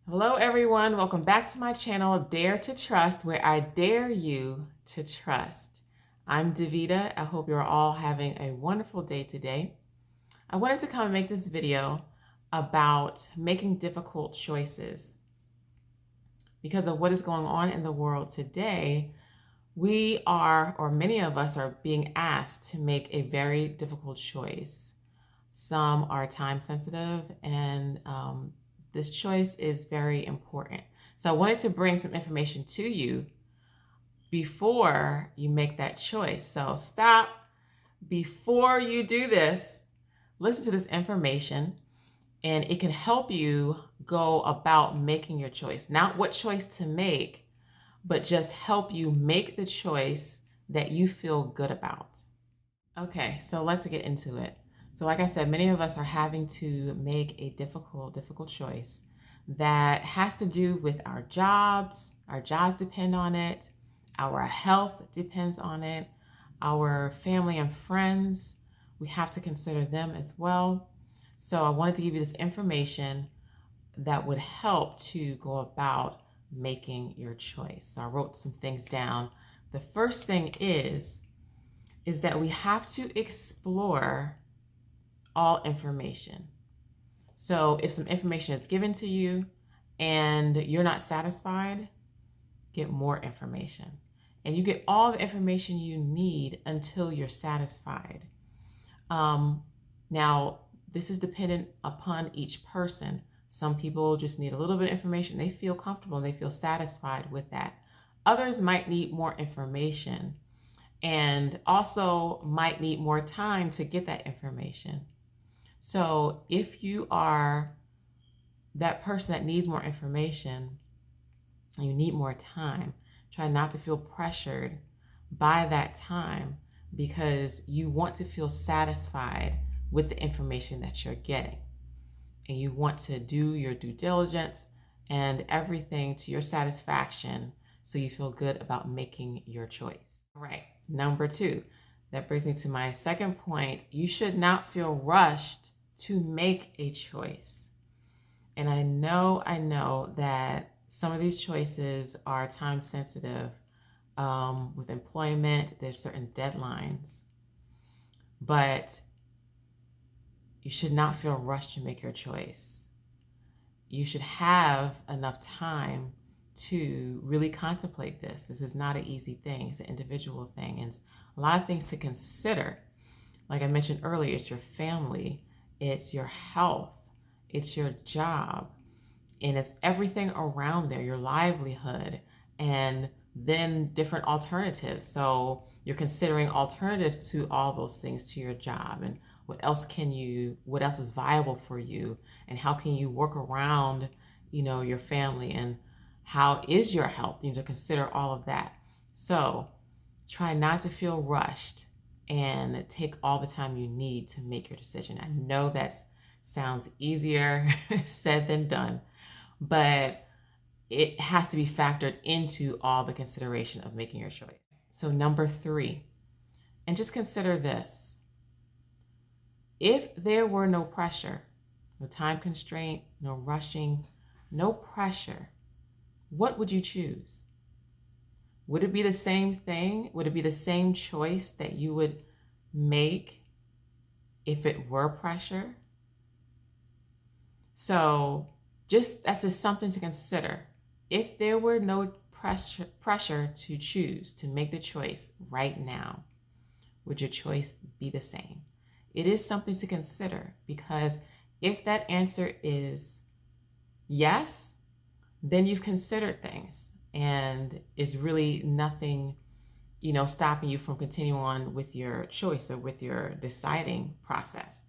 Hello everyone, welcome back to my channel, Dare to Trust, where I dare you to trust. I'm Davita. I hope you're all having a wonderful day today. I wanted to come and make this video about making difficult choices. Because of what is going on in the world today, we are, or many of us are being asked to make a very difficult choice. Some are time sensitive, and this choice is very important. So I wanted to bring some information to you before you make that choice. So stop before you do this, listen to this information, and it can help you go about making your choice. Not what choice to make, but just help you make the choice that you feel good about. Okay, so let's get into it. So like I said, many of us are having to make a difficult choice that has to do with our jobs. Our jobs depend on it. Our health depends on it. Our family and friends, we have to consider them as well. So I wanted to give you this information that would help to go about making your choice. So I wrote some things down. The first thing is that we have to explore all information. So if some information is given to you and you're not satisfied, get more information. And you get all the information you need until you're satisfied. Now, this is dependent upon each person. Some people just need a little bit of information. They feel comfortable and they feel satisfied with that. Others might need more information and also might need more time to get that information. So if you are that person that needs more information and you need more time, try not to feel pressured by that time because you want to feel satisfied with the information that you're getting. And you want to do your due diligence and everything to your satisfaction so you feel good about making your choice. All right, number 2. That brings me to my second point. You should not feel rushed to make a choice. And I know that some of these choices are time sensitive. With employment, there's certain deadlines. But you should not feel rushed to make your choice. You should have enough time to really contemplate this. This is not an easy thing. It's an individual thing. And it's a lot of things to consider. Like I mentioned earlier, it's your family, it's your health, it's your job, and it's everything around there, your livelihood, and then different alternatives. So you're considering alternatives to all those things to your job, and what else is viable for you, and how can you work around, your family, and how is your health? You need to consider all of that. So try not to feel rushed and take all the time you need to make your decision. I know that sounds easier said than done, but it has to be factored into all the consideration of making your choice. So number 3, and just consider this. If there were no pressure, no time constraint, no rushing, no pressure, what would you choose? Would it be the same thing? Would it be the same choice that you would make if it were pressure? So that's just something to consider. If there were no pressure to choose, to make the choice right now, would your choice be the same? It is something to consider, because if that answer is yes, then you've considered things and it's really nothing, stopping you from continuing on with your choice or with your deciding process.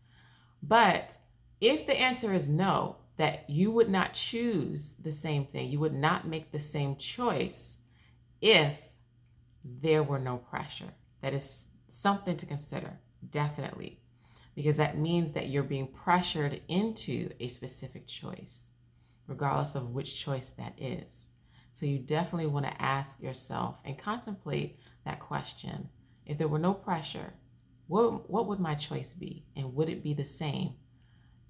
But if the answer is no, that you would not choose the same thing, you would not make the same choice if there were no pressure. That is something to consider, definitely, because that means that you're being pressured into a specific choice, regardless of which choice that is. So you definitely want to ask yourself and contemplate that question. If there were no pressure, what would my choice be? And would it be the same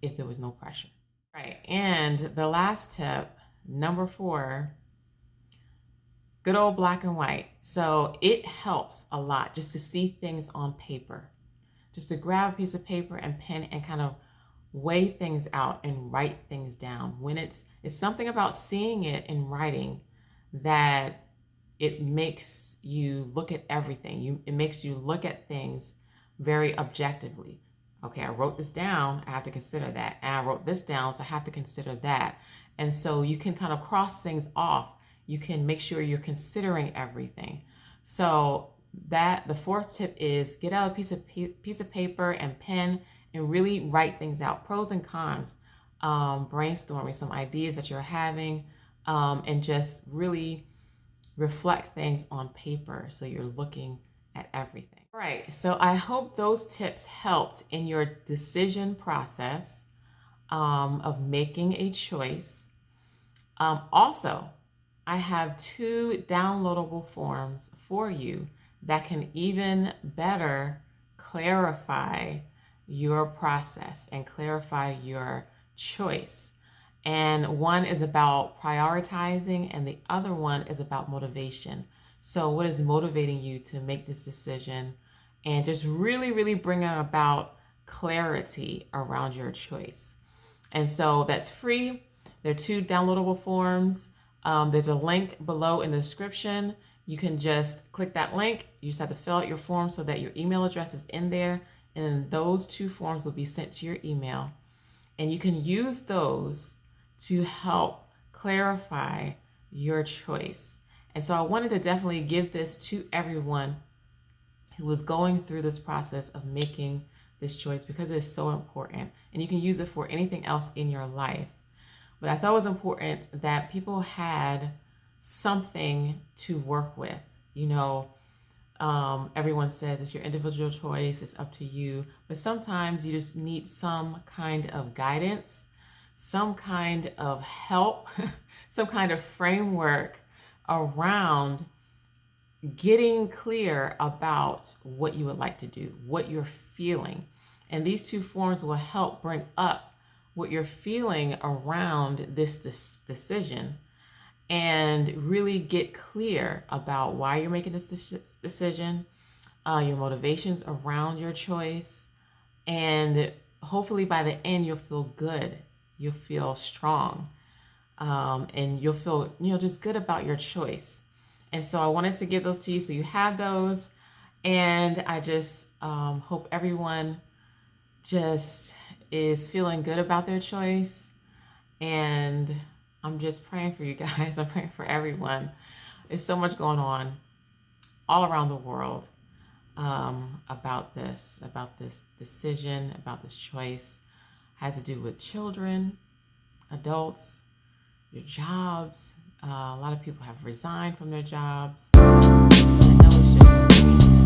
if there was no pressure? Right. And the last tip Number 4, good old black and white. So it helps a lot just to see things on paper, just to grab a piece of paper and pen and kind of weigh things out and write things down. When it's something about seeing it in writing that it makes you look at everything. It makes you look at things very objectively. Okay, I wrote this down, I have to consider that. And I wrote this down, so I have to consider that. And so you can kind of cross things off. You can make sure you're considering everything. So that the 4th tip is get out a piece of paper and pen and really write things out, pros and cons, brainstorming some ideas that you're having, and just really reflect things on paper so you're looking at everything. All right, so I hope those tips helped in your decision process of making a choice. Also, I have 2 downloadable forms for you that can even better clarify your process and clarify your choice. And one is about prioritizing, and the other one is about motivation. So what is motivating you to make this decision, and just really, really bringing about clarity around your choice. And so that's free. There are 2 downloadable forms. There's a link below in the description. You can just click that link. You just have to fill out your form so that your email address is in there. And those 2 forms will be sent to your email. And you can use those to help clarify your choice. And so I wanted to definitely give this to everyone who is going through this process of making this choice, because it is so important. And you can use it for anything else in your life. But I thought it was important that people had something to work with. You know, everyone says it's your individual choice, it's up to you. But sometimes you just need some kind of guidance, some kind of help, some kind of framework around getting clear about what you would like to do, what you're feeling. And these 2 forms will help bring up what you're feeling around this decision, and really get clear about why you're making this decision, your motivations around your choice. And hopefully by the end, you'll feel good. You'll feel strong. And you'll feel, just good about your choice. And so I wanted to give those to you so you have those. And I just hope everyone just is feeling good about their choice. And I'm just praying for you guys. I'm praying for everyone. There's so much going on all around the world about this decision, about this choice. It has to do with children, adults, your jobs. A lot of people have resigned from their jobs. I know it's just